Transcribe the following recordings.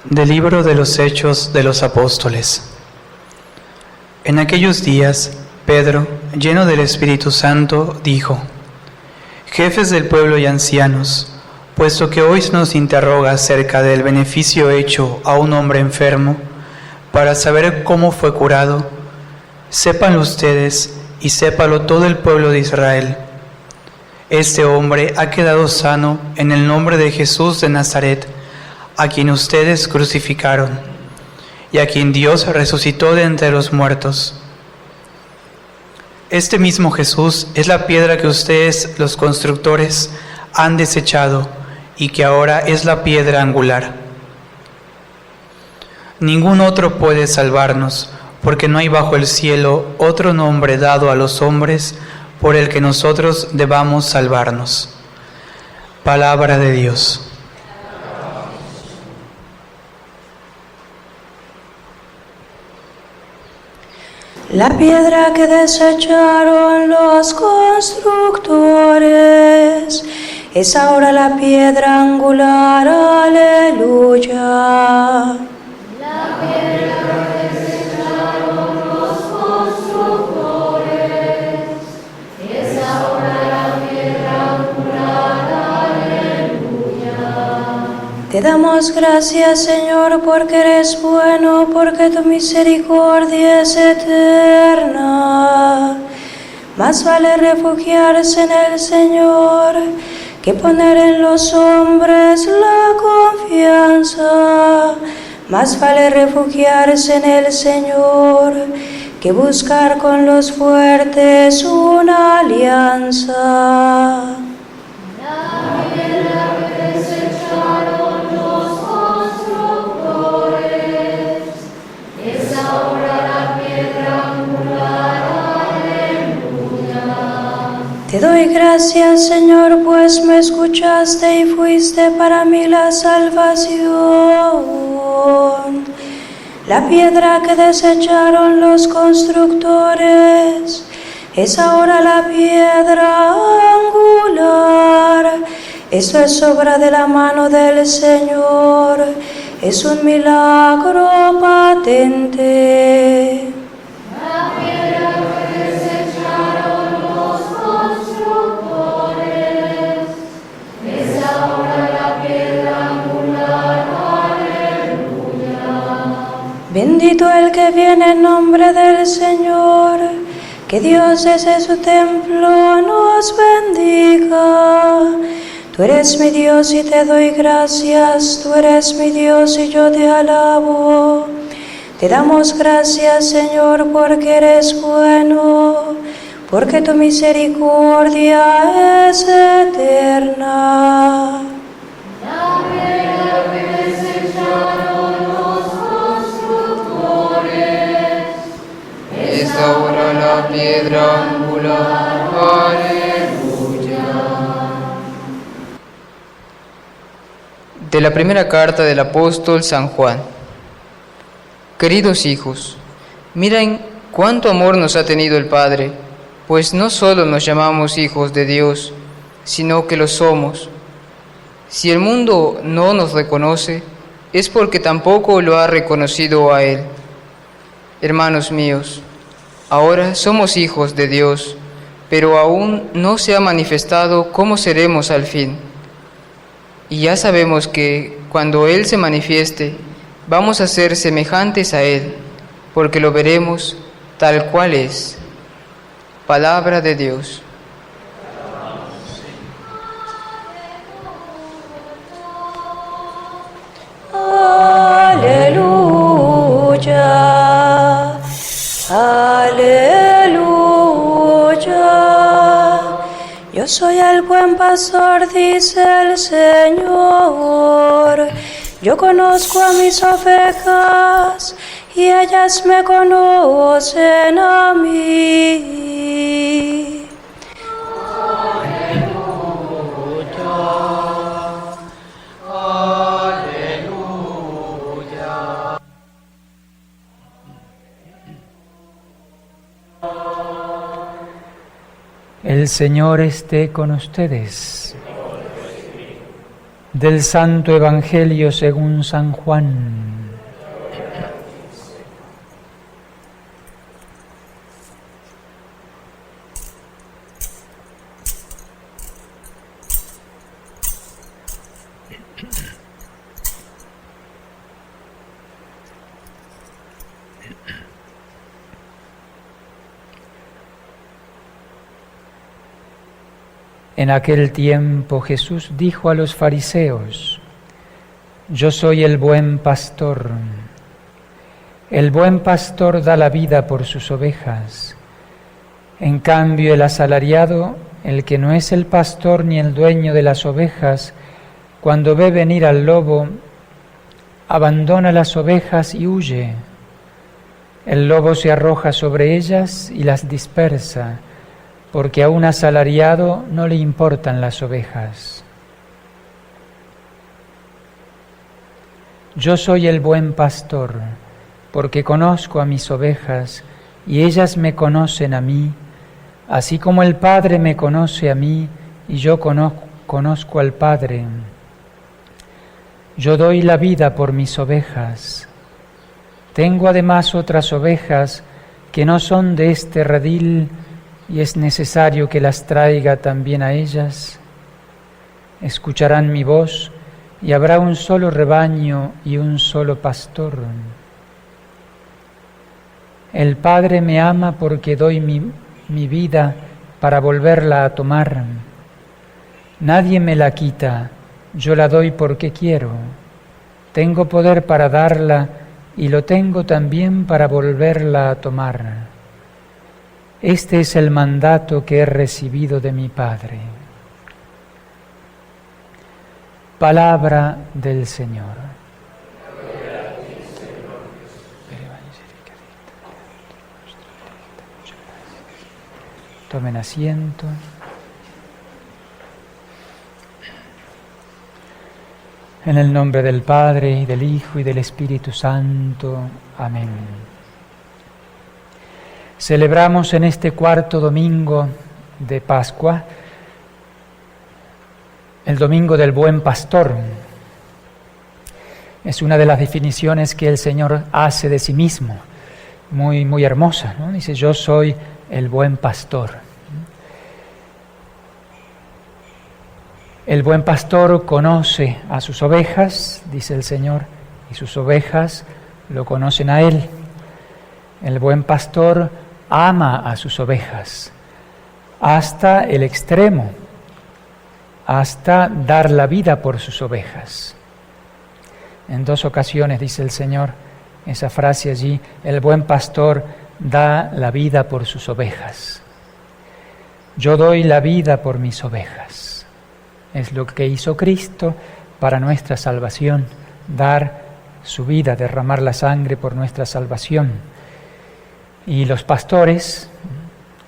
Del libro de los Hechos de los Apóstoles. En aquellos días, Pedro, lleno del Espíritu Santo, dijo: Jefes del pueblo y ancianos, puesto que hoy nos interroga acerca del beneficio hecho a un hombre enfermo, para saber cómo fue curado, sépanlo ustedes y sépalo todo el pueblo de Israel. Este hombre ha quedado sano en el nombre de Jesús de Nazaret, a quien ustedes crucificaron, y a quien Dios resucitó de entre los muertos. Este mismo Jesús es la piedra que ustedes, los constructores, han desechado, y que ahora es la piedra angular. Ningún otro puede salvarnos, porque no hay bajo el cielo otro nombre dado a los hombres por el que nosotros debamos salvarnos. Palabra de Dios. La piedra que desecharon los constructores es ahora la piedra angular, aleluya. La piedra que desecharon los constructores es ahora la piedra angular, aleluya. Te damos gracias, Señor, porque eres bueno, porque tu misericordia es eterna. Más vale refugiarse en el Señor que poner en los hombres la confianza. Más vale refugiarse en el Señor que buscar con los fuertes una alianza. Te doy gracias, Señor, pues me escuchaste y fuiste para mí la salvación. La piedra que desecharon los constructores es ahora la piedra angular. Esto es obra de la mano del Señor, es un milagro patente. Bendito el que viene en nombre del Señor, que Dios desde su templo nos bendiga. Tú eres mi Dios y te doy gracias, tú eres mi Dios y yo te alabo. Te damos gracias, Señor, porque eres bueno, porque tu misericordia es eterna. Ahora la piedra angular, aleluya. De la primera carta del apóstol San Juan. Queridos hijos, miren cuánto amor nos ha tenido el Padre, pues no solo nos llamamos hijos de Dios, sino que lo somos. Si el mundo no nos reconoce, es porque tampoco lo ha reconocido a Él. Hermanos míos, ahora somos hijos de Dios, pero aún no se ha manifestado cómo seremos al fin. Y ya sabemos que cuando Él se manifieste, vamos a ser semejantes a Él, porque lo veremos tal cual es. Palabra de Dios. Aleluya. Aleluya. Yo soy el buen pastor, dice el Señor. Yo conozco a mis ovejas y ellas me conocen a mí. El Señor esté con ustedes. Del Santo Evangelio según San Juan. En aquel tiempo Jesús dijo a los fariseos: Yo soy el buen pastor. El buen pastor da la vida por sus ovejas. En cambio, el asalariado, el que no es el pastor ni el dueño de las ovejas, cuando ve venir al lobo, abandona las ovejas y huye. El lobo se arroja sobre ellas y las dispersa, porque a un asalariado no le importan las ovejas. Yo soy el buen pastor, porque conozco a mis ovejas, y ellas me conocen a mí, así como el Padre me conoce a mí, y yo conozco al Padre. Yo doy la vida por mis ovejas. Tengo además otras ovejas que no son de este redil, y es necesario que las traiga también a ellas. Escucharán mi voz, y habrá un solo rebaño y un solo pastor. El Padre me ama porque doy mi vida para volverla a tomar. Nadie me la quita, yo la doy porque quiero. Tengo poder para darla y lo tengo también para volverla a tomar. Este es el mandato que he recibido de mi Padre. Palabra del Señor. Tomen asiento. En el nombre del Padre, y del Hijo, y del Espíritu Santo. Amén. Celebramos en este cuarto domingo de Pascua el domingo del buen pastor. Es una de las definiciones que el Señor hace de sí mismo, muy hermosa, ¿no? Dice: yo soy el buen pastor. El buen pastor conoce a sus ovejas, dice el Señor, y sus ovejas lo conocen a Él. El buen pastor ama a sus ovejas hasta el extremo, hasta dar la vida por sus ovejas. En 2 ocasiones dice el Señor esa frase allí: el buen pastor da la vida por sus ovejas. Yo doy la vida por mis ovejas. Es lo que hizo Cristo para nuestra salvación, dar su vida, derramar la sangre por nuestra salvación. Y los pastores,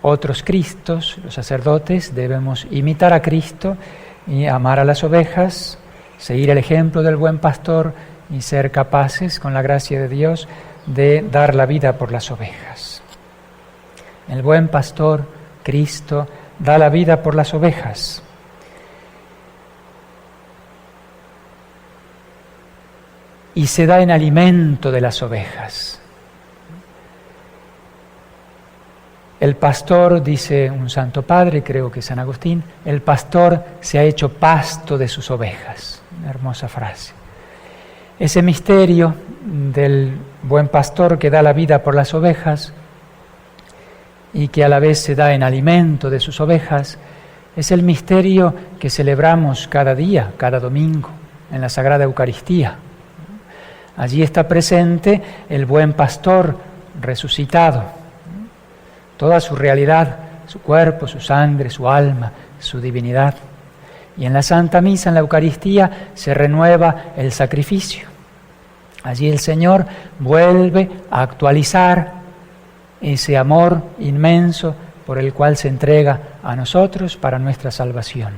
otros Cristos, los sacerdotes, debemos imitar a Cristo y amar a las ovejas, seguir el ejemplo del buen pastor y ser capaces, con la gracia de Dios, de dar la vida por las ovejas. El buen pastor, Cristo, da la vida por las ovejas. Y se da en alimento de las ovejas. El pastor, dice un santo padre, creo que San Agustín, el pastor se ha hecho pasto de sus ovejas. Una hermosa frase. Ese misterio del buen pastor que da la vida por las ovejas y que a la vez se da en alimento de sus ovejas, es el misterio que celebramos cada día, cada domingo, en la Sagrada Eucaristía. Allí está presente el buen pastor resucitado, toda su realidad, su cuerpo, su sangre, su alma, su divinidad. Y en la Santa Misa, en la Eucaristía, se renueva el sacrificio. Allí el Señor vuelve a actualizar ese amor inmenso por el cual se entrega a nosotros para nuestra salvación.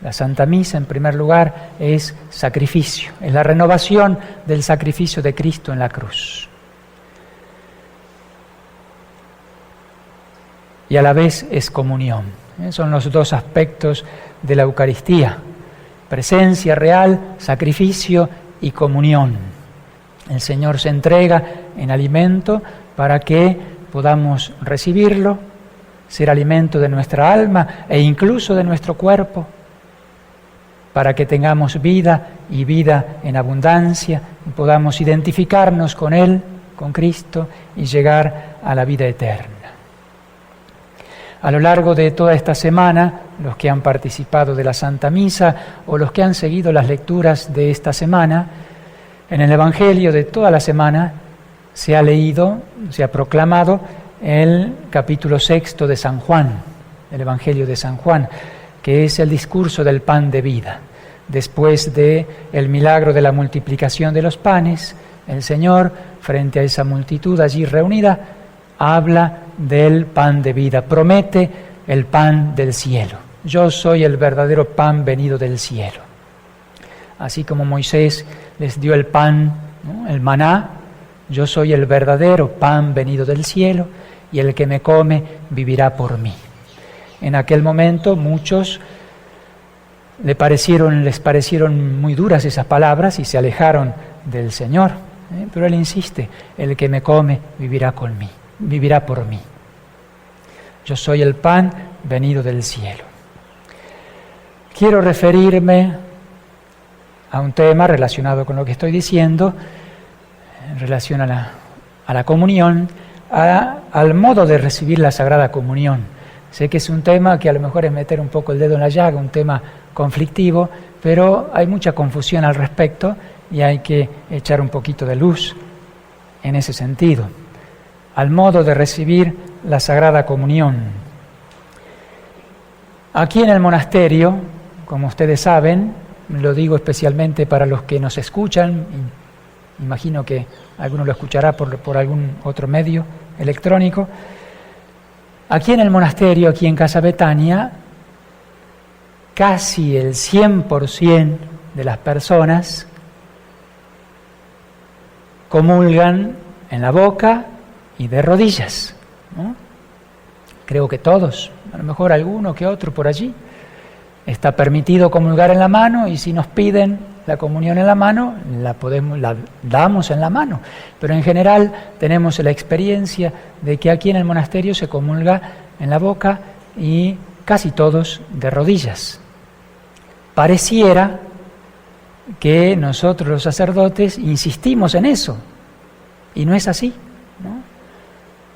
La Santa Misa, en primer lugar, es sacrificio, es la renovación del sacrificio de Cristo en la cruz. Y a la vez es comunión. Son los dos aspectos de la Eucaristía. presencia real, sacrificio y comunión. El Señor se entrega en alimento para que podamos recibirlo, ser alimento de nuestra alma e incluso de nuestro cuerpo, para que tengamos vida y vida en abundancia y podamos identificarnos con Él, con Cristo, y llegar a la vida eterna. A lo largo de toda esta semana, los que han participado de la Santa Misa o los que han seguido las lecturas de esta semana, en el Evangelio de toda la semana se ha leído, se ha proclamado el capítulo 6 de San Juan, el Evangelio de San Juan, que es el discurso del pan de vida. Después del milagro de la multiplicación de los panes, el Señor, frente a esa multitud allí reunida, habla del pan de vida, promete el pan del cielo. Yo soy el verdadero pan venido del cielo. Así como Moisés les dio el pan, ¿no?, el maná, yo soy el verdadero pan venido del cielo, y el que me come vivirá por mí. En aquel momento muchos les parecieron muy duras esas palabras y se alejaron del Señor. Pero Él insiste, el que me come vivirá por mí. Yo soy el pan venido del cielo. Quiero referirme a un tema relacionado con lo que estoy diciendo, en relación a la comunión, al modo de recibir la Sagrada Comunión. Sé que es un tema que a lo mejor es meter un poco el dedo en la llaga, un tema conflictivo, pero hay mucha confusión al respecto y hay que echar un poquito de luz en ese sentido, al modo de recibir la Sagrada Comunión. Aquí en el monasterio, como ustedes saben, lo digo especialmente para los que nos escuchan, imagino que alguno lo escuchará por algún otro medio electrónico. Aquí en el monasterio, aquí en Casa Betania, casi el 100% de las personas comulgan en la boca y de rodillas, ¿no? Creo que todos, a lo mejor alguno que otro por allí. Está permitido comulgar en la mano y si nos piden la comunión en la mano, la damos en la mano. Pero en general tenemos la experiencia de que aquí en el monasterio se comulga en la boca y casi todos de rodillas. Pareciera que nosotros los sacerdotes insistimos en eso y no es así, ¿no?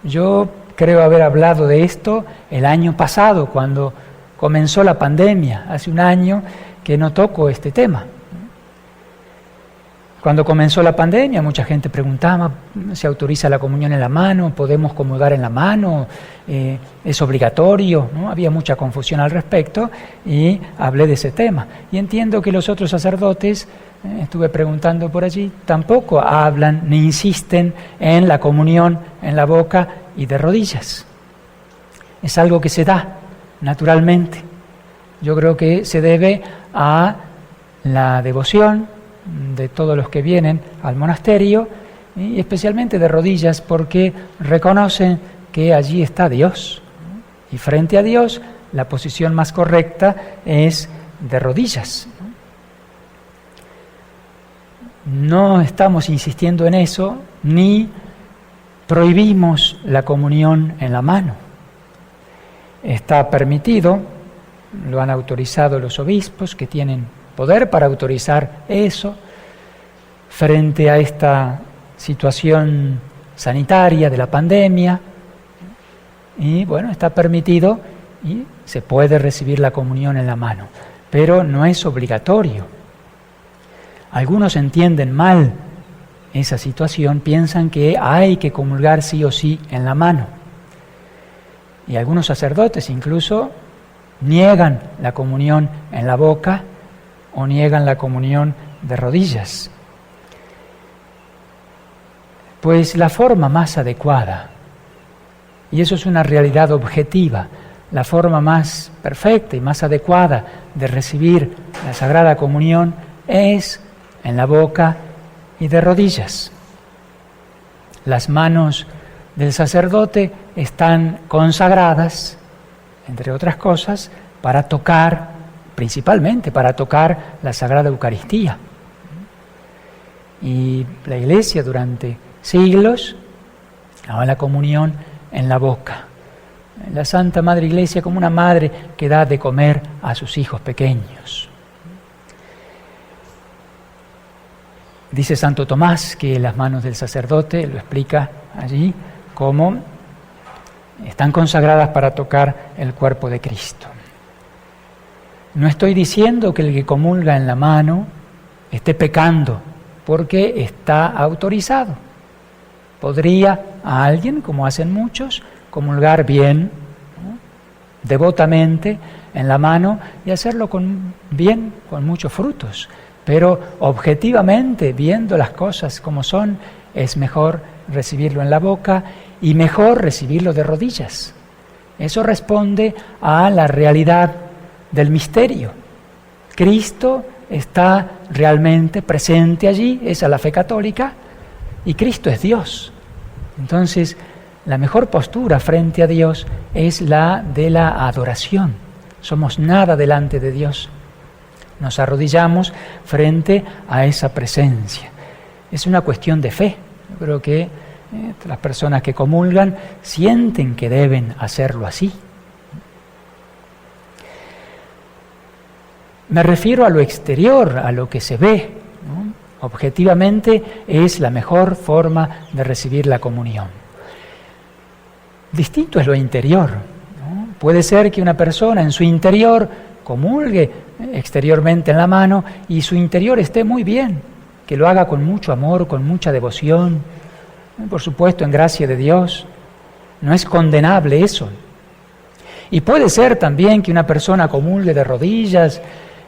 Yo creo haber hablado de esto el año pasado cuando comenzó la pandemia, hace un año que no toco este tema. Cuando comenzó la pandemia, mucha gente preguntaba, ¿se autoriza la comunión en la mano? ¿Podemos comulgar en la mano? ¿Es obligatorio? ¿No? Había mucha confusión al respecto y hablé de ese tema. Y entiendo que los otros sacerdotes, estuve preguntando por allí, tampoco hablan ni insisten en la comunión en la boca y de rodillas. Es algo que se da naturalmente. Yo creo que se debe a la devoción de todos los que vienen al monasterio y especialmente de rodillas porque reconocen que allí está Dios y frente a Dios la posición más correcta es de rodillas. No estamos insistiendo en eso ni prohibimos la comunión en la mano. Está permitido, lo han autorizado los obispos que tienen poder para autorizar eso frente a esta situación sanitaria de la pandemia. Y bueno, está permitido y se puede recibir la comunión en la mano, pero no es obligatorio. Algunos entienden mal esa situación, piensan que hay que comulgar sí o sí en la mano. Y algunos sacerdotes incluso niegan la comunión en la boca o niegan la comunión de rodillas. Pues la forma más adecuada, y eso es una realidad objetiva, la forma más perfecta y más adecuada de recibir la Sagrada Comunión es en la boca y de rodillas. Las manos del sacerdote están consagradas, entre otras cosas, para tocar principalmente para tocar la Sagrada Eucaristía. Y la Iglesia durante siglos daba la comunión en la boca. La Santa Madre Iglesia como una madre que da de comer a sus hijos pequeños. Dice Santo Tomás que las manos del sacerdote, lo explica allí, cómo están consagradas para tocar el cuerpo de Cristo. No estoy diciendo que el que comulga en la mano esté pecando, porque está autorizado. Podría a alguien, como hacen muchos, comulgar bien, ¿no?, devotamente en la mano y hacerlo con muchos frutos. Pero objetivamente, viendo las cosas como son, es mejor recibirlo en la boca y mejor recibirlo de rodillas. Eso responde a la realidad del misterio. Cristo está realmente presente allí, esa es la fe católica, y Cristo es Dios. Entonces, la mejor postura frente a Dios es la de la adoración. Somos nada delante de Dios. Nos arrodillamos frente a esa presencia. Es una cuestión de fe. Yo creo que las personas que comulgan sienten que deben hacerlo así. Me refiero a lo exterior, a lo que se ve, ¿no? Objetivamente es la mejor forma de recibir la comunión. Distinto es lo interior, ¿no? Puede ser que una persona en su interior comulgue exteriormente en la mano y su interior esté muy bien, que lo haga con mucho amor, con mucha devoción, por supuesto en gracia de Dios. No es condenable eso. Y puede ser también que una persona comulgue de rodillas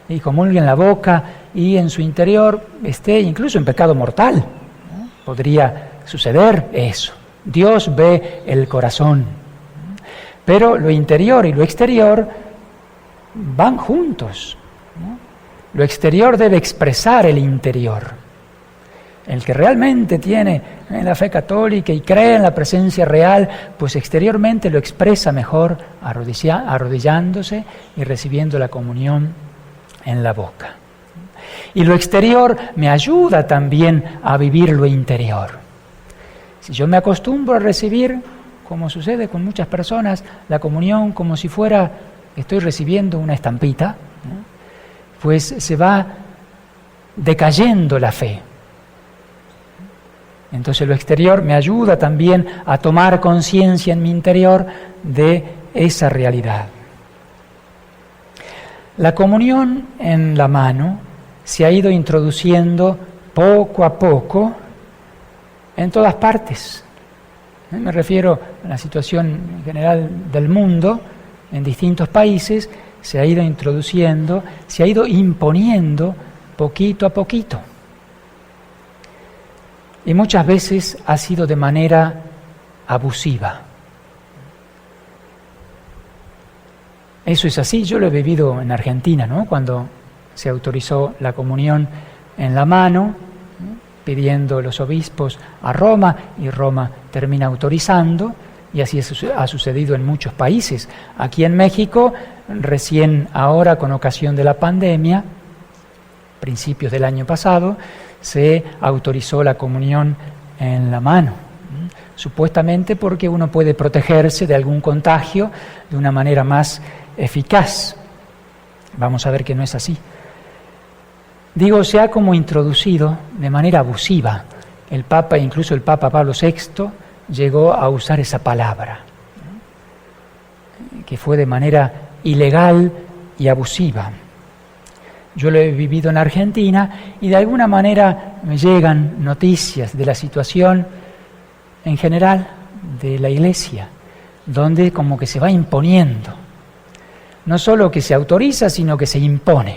y comulgue en la boca y en su interior esté incluso en pecado mortal, ¿no? Podría suceder eso. Dios ve el corazón. Pero lo interior y lo exterior van juntos, ¿no? Lo exterior debe expresar el interior. El que realmente tiene la fe católica y cree en la presencia real, pues exteriormente lo expresa mejor arrodillándose y recibiendo la comunión en la boca. Y lo exterior me ayuda también a vivir lo interior. Si yo me acostumbro a recibir, como sucede con muchas personas, la comunión como si fuera, estoy recibiendo una estampita, ¿no?, pues se va decayendo la fe. Entonces lo exterior me ayuda también a tomar conciencia en mi interior de esa realidad. La comunión en la mano se ha ido introduciendo poco a poco en todas partes. Me refiero a la situación general del mundo, en distintos países, se ha ido introduciendo, se ha ido imponiendo poquito a poquito. Y muchas veces ha sido de manera abusiva. Eso es así, yo lo he vivido en Argentina, ¿no?, cuando se autorizó la comunión en la mano, ¿no?, pidiendo los obispos a Roma, y Roma termina autorizando, y así ha sucedido en muchos países. Aquí en México, recién ahora, con ocasión de la pandemia, principios del año pasado, se autorizó la comunión en la mano, supuestamente porque uno puede protegerse de algún contagio de una manera más eficaz. Vamos a ver que no es así. Digo, se ha como introducido de manera abusiva. El Papa, incluso el Papa Pablo VI, llegó a usar esa palabra, que fue de manera ilegal y abusiva. Yo lo he vivido en Argentina y de alguna manera me llegan noticias de la situación en general de la Iglesia, donde como que se va imponiendo. No solo que se autoriza, sino que se impone.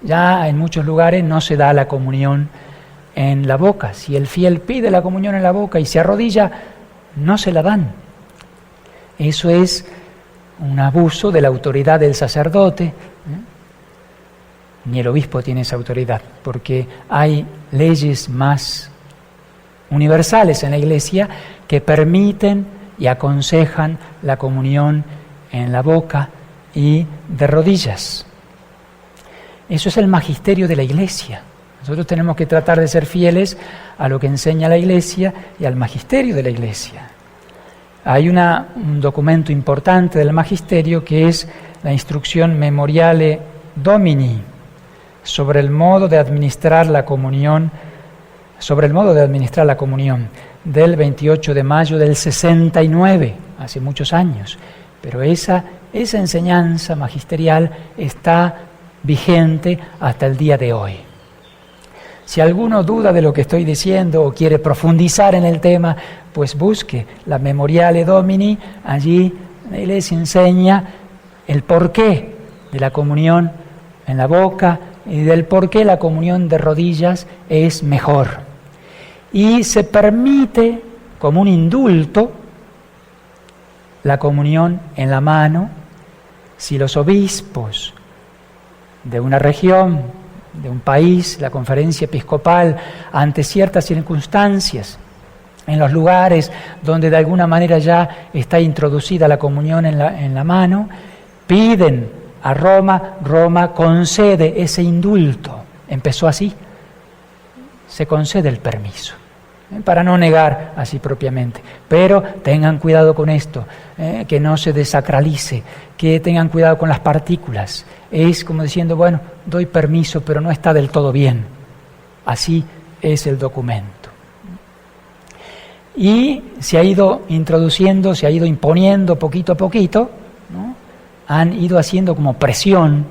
Ya en muchos lugares no se da la comunión en la boca. Si el fiel pide la comunión en la boca y se arrodilla, no se la dan. Eso es un abuso de la autoridad del sacerdote. Ni el obispo tiene esa autoridad, porque hay leyes más universales en la Iglesia que permiten y aconsejan la comunión en la boca y de rodillas. Eso es el magisterio de la Iglesia. Nosotros tenemos que tratar de ser fieles a lo que enseña la Iglesia y al magisterio de la Iglesia. Hay un documento importante del magisterio que es la Instrucción Memoriale Domini sobre el modo de administrar la comunión, del 28 de mayo del 69, hace muchos años. Pero esa enseñanza magisterial está vigente hasta el día de hoy. Si alguno duda de lo que estoy diciendo o quiere profundizar en el tema, pues busque la Memoriale Domini. Allí la Iglesia enseña el porqué de la comunión en la boca y del porqué la comunión de rodillas es mejor. Y se permite como un indulto la comunión en la mano si los obispos de una región, de un país, la conferencia episcopal, ante ciertas circunstancias, en los lugares donde de alguna manera ya está introducida la comunión en la mano, piden a Roma concede ese indulto. Empezó así, se concede el permiso, para no negar así propiamente. Pero tengan cuidado con esto, que no se desacralice, que tengan cuidado con las partículas. Es como diciendo, bueno, doy permiso, pero no está del todo bien. Así es el documento. Y se ha ido introduciendo, se ha ido imponiendo poquito a poquito, ¿no? Han ido haciendo como presión,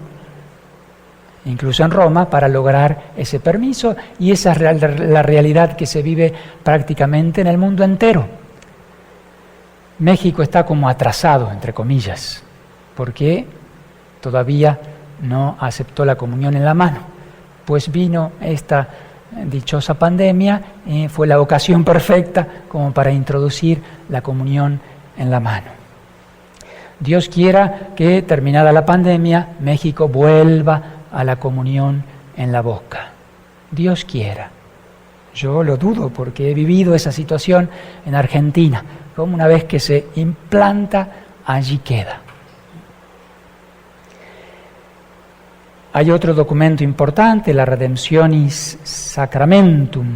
incluso en Roma, para lograr ese permiso, y esa es la realidad que se vive prácticamente en el mundo entero. México está como atrasado, entre comillas, porque todavía no aceptó la comunión en la mano. Pues vino esta dichosa pandemia y fue la ocasión perfecta como para introducir la comunión en la mano. Dios quiera que, terminada la pandemia, México vuelva a la comunión en la boca. Dios quiera. Yo lo dudo porque he vivido esa situación en Argentina. Como una vez que se implanta, allí queda. Hay otro documento importante, la Redemptionis Sacramentum,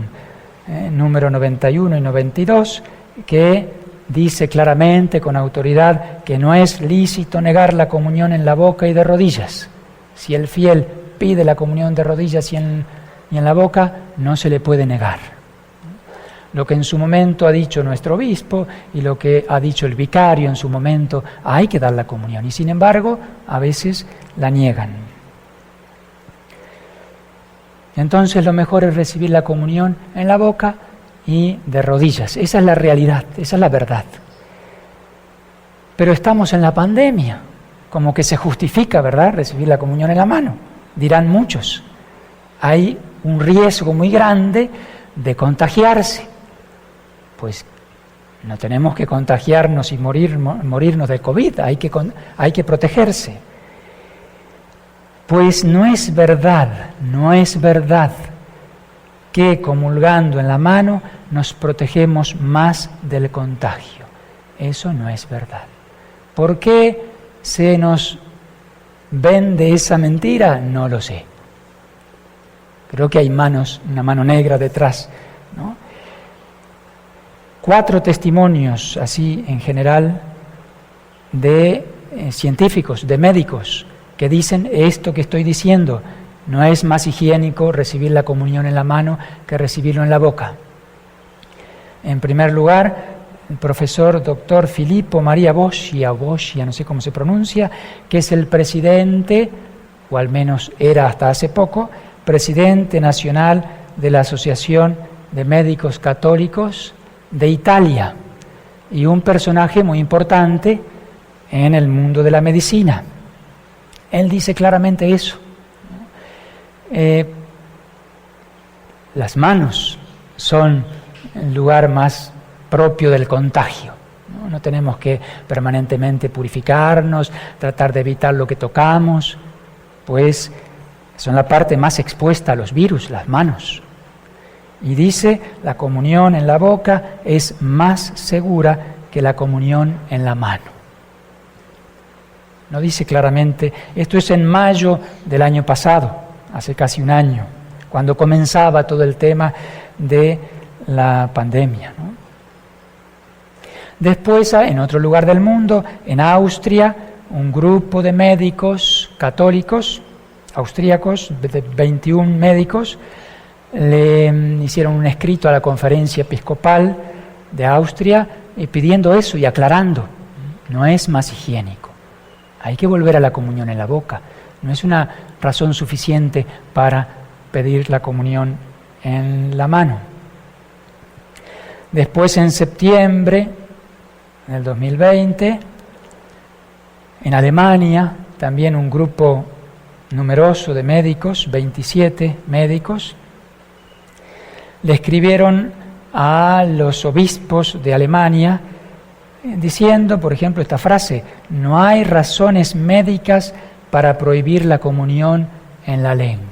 número 91 y 92, que dice claramente, con autoridad, que no es lícito negar la comunión en la boca y de rodillas. Si el fiel pide la comunión de rodillas y en la boca, no se le puede negar. Lo que en su momento ha dicho nuestro obispo y lo que ha dicho el vicario en su momento, hay que dar la comunión. Y sin embargo, a veces la niegan. Entonces lo mejor es recibir la comunión en la boca y de rodillas. Esa es la realidad, esa es la verdad. Pero estamos en la pandemia, como que se justifica, ¿verdad?, recibir la comunión en la mano. Dirán muchos, hay un riesgo muy grande de contagiarse. Pues no tenemos que contagiarnos y morirnos de COVID, hay que protegerse. Pues no es verdad que comulgando en la mano nos protegemos más del contagio. Eso no es verdad. ¿Por qué se nos vende esa mentira? No lo sé. Creo que hay una mano negra detrás, ¿no? 4 testimonios, así en general, de científicos, de médicos, que dicen esto que estoy diciendo. No es más higiénico recibir la comunión en la mano que recibirlo en la boca. En primer lugar, el profesor doctor Filippo Maria Boscia, no sé cómo se pronuncia, que es el presidente, o al menos era hasta hace poco, presidente nacional de la Asociación de Médicos Católicos de Italia, y un personaje muy importante en el mundo de la medicina. Él dice claramente eso. Las manos son el lugar más propio del contagio. No tenemos que permanentemente purificarnos, tratar de evitar lo que tocamos, pues son la parte más expuesta a los virus, las manos. Y dice, la comunión en la boca es más segura que la comunión en la mano. No dice claramente, esto es en mayo del año pasado. hace casi un año, cuando comenzaba todo el tema de la pandemia, ¿no? Después, en otro lugar del mundo, en Austria, un grupo de médicos católicos, austríacos, de 21 médicos, le hicieron un escrito a la Conferencia Episcopal de Austria pidiendo eso y aclarando, no es más higiénico, hay que volver a la comunión en la boca, no es una razón suficiente para pedir la comunión en la mano. Después, en septiembre del 2020, en Alemania, también un grupo numeroso de médicos, 27 médicos, le escribieron a los obispos de Alemania diciendo, por ejemplo, esta frase: no hay razones médicas para prohibir la comunión en la lengua.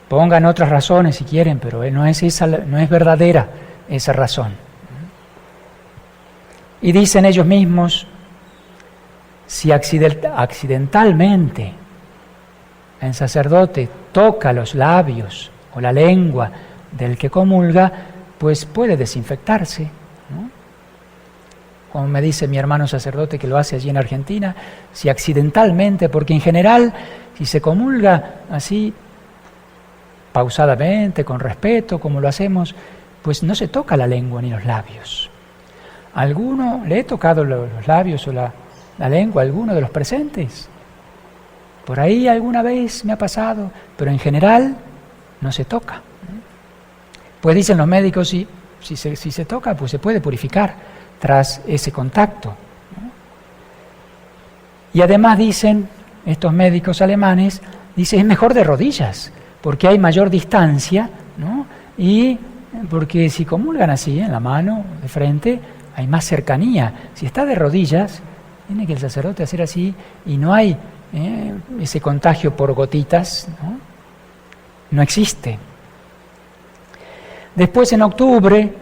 Pongan otras razones si quieren, pero no es verdadera esa razón. Y dicen ellos mismos, si accidentalmente el sacerdote toca los labios o la lengua del que comulga, pues puede desinfectarse, ¿no? Como me dice mi hermano sacerdote que lo hace allí en Argentina, si accidentalmente, porque en general, si se comulga así, pausadamente, con respeto, como lo hacemos, pues no se toca la lengua ni los labios. ¿A alguno le he tocado los labios o la lengua a alguno de los presentes? Por ahí alguna vez me ha pasado, pero en general no se toca. Pues dicen los médicos, si se toca, pues se puede purificar tras ese contacto. Y además dicen, estos médicos alemanes, dicen, es mejor de rodillas, porque hay mayor distancia, ¿no? Y porque si comulgan así, en la mano, de frente, hay más cercanía. Si está de rodillas, tiene que el sacerdote hacer así y no hay ese contagio por gotitas, ¿no? No existe. Después, en octubre,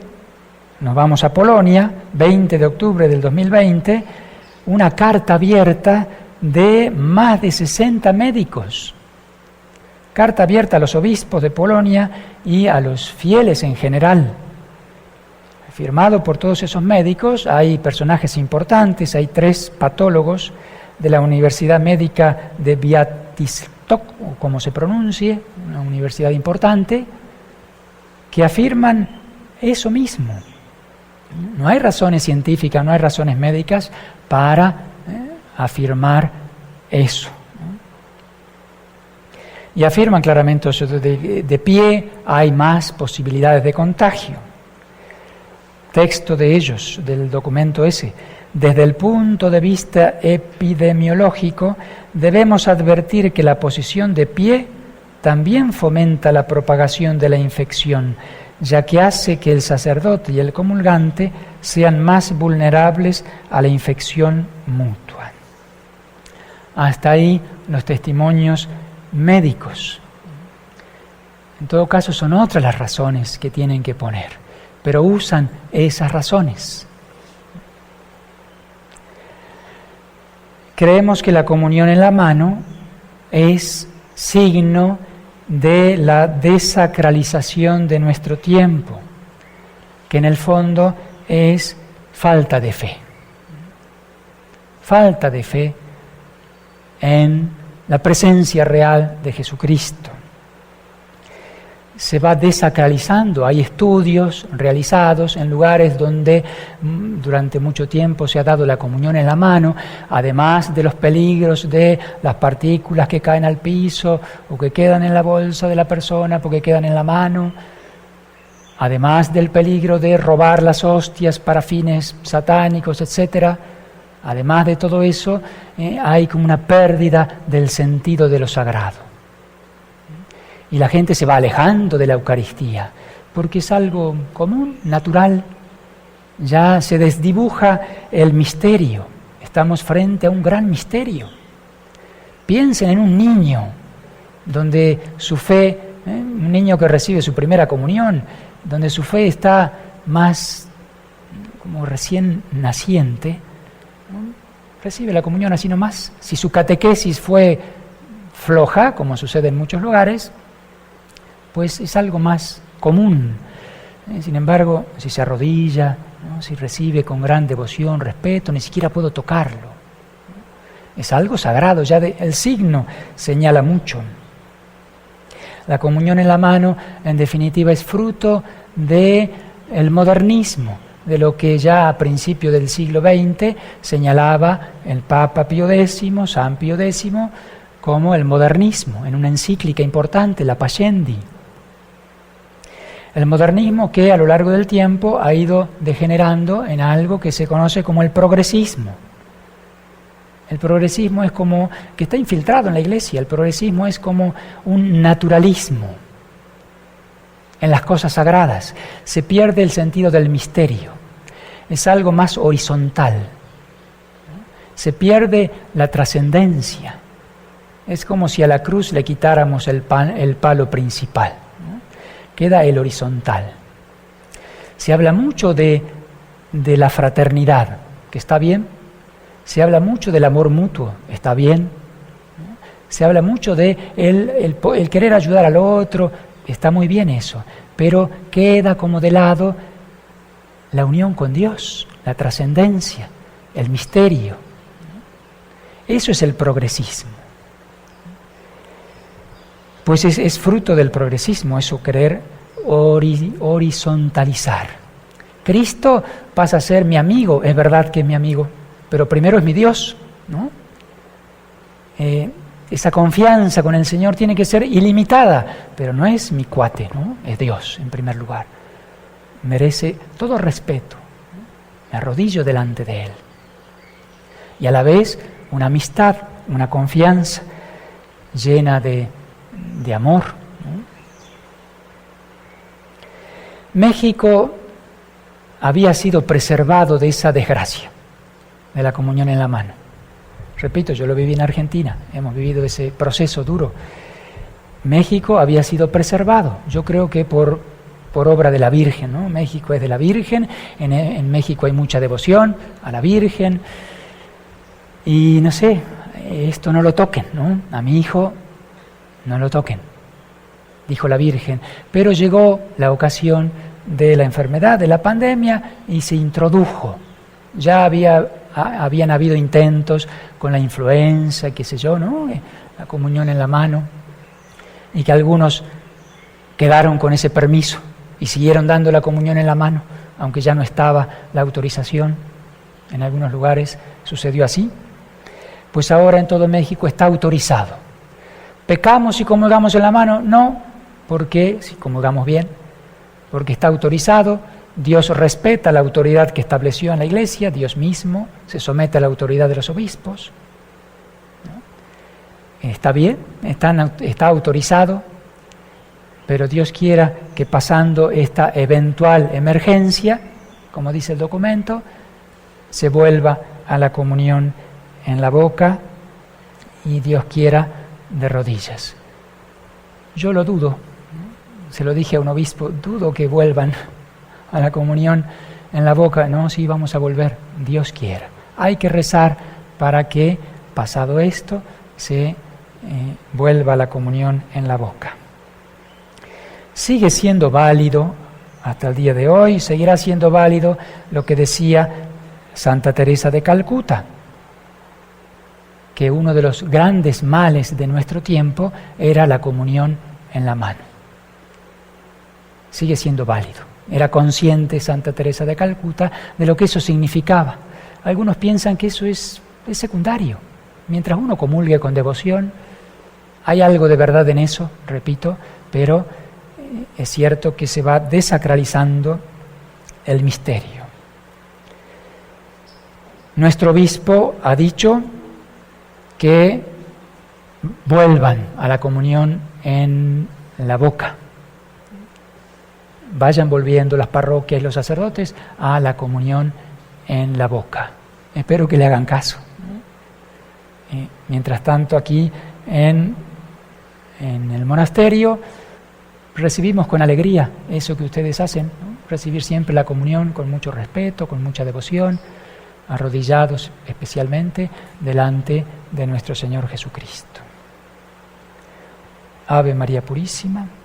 nos vamos a Polonia, 20 de octubre del 2020, una carta abierta de más de 60 médicos. Carta abierta a los obispos de Polonia y a los fieles en general. Firmado por todos esos médicos, hay personajes importantes, hay 3 patólogos de la Universidad Médica de Białystok, o como se pronuncie, una universidad importante, que afirman eso mismo. No hay razones científicas, no hay razones médicas para afirmar eso. Y afirman claramente eso, de pie hay más posibilidades de contagio. Texto de ellos, del documento ese. Desde el punto de vista epidemiológico, debemos advertir que la posición de pie también fomenta la propagación de la infección, ya que hace que el sacerdote y el comulgante sean más vulnerables a la infección mutua. Hasta ahí los testimonios médicos. En todo caso, son otras las razones que tienen que poner, pero usan esas razones. Creemos que la comunión en la mano es signo de la desacralización de nuestro tiempo, que en el fondo es falta de fe. Falta de fe en la presencia real de Jesucristo. Se va desacralizando. Hay estudios realizados en lugares donde durante mucho tiempo se ha dado la comunión en la mano, además de los peligros de las partículas que caen al piso o que quedan en la bolsa de la persona porque quedan en la mano, además del peligro de robar las hostias para fines satánicos, etc. Además de todo eso, hay como una pérdida del sentido de lo sagrado. Y la gente se va alejando de la Eucaristía, porque es algo común, natural. Ya se desdibuja el misterio. Estamos frente a un gran misterio. Piensen en un niño, donde su fe, un niño que recibe su primera comunión, donde su fe está más como recién naciente, ¿no? Recibe la comunión así nomás. Si su catequesis fue floja, como sucede en muchos lugares, pues es algo más común. Sin embargo, si se arrodilla, ¿no?, si recibe con gran devoción, respeto, ni siquiera puedo tocarlo. Es algo sagrado, ya el signo señala mucho. La comunión en la mano, en definitiva, es fruto del modernismo, de lo que ya a principios del siglo XX señalaba el Papa Pío X, San Pío X, como el modernismo, en una encíclica importante, la Pascendi. El modernismo que a lo largo del tiempo ha ido degenerando en algo que se conoce como el progresismo. El progresismo es como que está infiltrado en la Iglesia, el progresismo es como un naturalismo en las cosas sagradas. Se pierde el sentido del misterio, es algo más horizontal. Se pierde la trascendencia, es como si a la cruz le quitáramos el palo principal. Queda el horizontal. Se habla mucho de la fraternidad, que está bien. Se habla mucho del amor mutuo, está bien. Se habla mucho de el querer ayudar al otro, está muy bien eso. Pero queda como de lado la unión con Dios, la trascendencia, el misterio. Eso es el progresismo. Pues es fruto del progresismo, eso, querer horizontalizar. Cristo pasa a ser mi amigo, es verdad que es mi amigo, pero primero es mi Dios, ¿no? Esa confianza con el Señor tiene que ser ilimitada, pero no es mi cuate, ¿no? Es Dios en primer lugar. Merece todo respeto, me arrodillo delante de Él. Y a la vez una amistad, una confianza llena de amor, ¿no? México había sido preservado de esa desgracia, de la comunión en la mano. Repito, yo lo viví en Argentina, hemos vivido ese proceso duro. México había sido preservado, yo creo que por obra de la Virgen, ¿no? México es de la Virgen, en México hay mucha devoción a la Virgen, y no sé, esto no lo toquen, ¿no? A mi hijo no lo toquen, dijo la Virgen. Pero llegó la ocasión de la enfermedad, de la pandemia, y se introdujo. Ya habían habido intentos con la influenza, qué sé yo, ¿no? La comunión en la mano, y que algunos quedaron con ese permiso y siguieron dando la comunión en la mano, aunque ya no estaba la autorización. En algunos lugares sucedió así. Pues ahora en todo México está autorizado. ¿Pecamos si comulgamos en la mano? No, porque si comulgamos bien, porque está autorizado. Dios respeta la autoridad que estableció en la Iglesia, Dios mismo se somete a la autoridad de los obispos, ¿no? Está bien, está autorizado, pero Dios quiera que pasando esta eventual emergencia, como dice el documento, se vuelva a la comunión en la boca y Dios quiera de rodillas. Yo lo dudo, se lo dije a un obispo, dudo que vuelvan a la comunión en la boca. No, sí, vamos a volver, Dios quiera. Hay que rezar para que, pasado esto, se vuelva a la comunión en la boca. Sigue siendo válido hasta el día de hoy, seguirá siendo válido lo que decía Santa Teresa de Calcuta, que uno de los grandes males de nuestro tiempo era la comunión en la mano. Sigue siendo válido. Era consciente Santa Teresa de Calcuta de lo que eso significaba. Algunos piensan que eso es secundario. Mientras uno comulgue con devoción, hay algo de verdad en eso, repito, pero es cierto que se va desacralizando el misterio. Nuestro obispo ha dicho que vuelvan a la comunión en la boca. Vayan volviendo las parroquias y los sacerdotes a la comunión en la boca. Espero que le hagan caso. Mientras tanto, aquí en el monasterio recibimos con alegría eso que ustedes hacen, ¿no? Recibir siempre la comunión con mucho respeto, con mucha devoción, arrodillados especialmente delante de nuestro Señor Jesucristo. Ave María Purísima.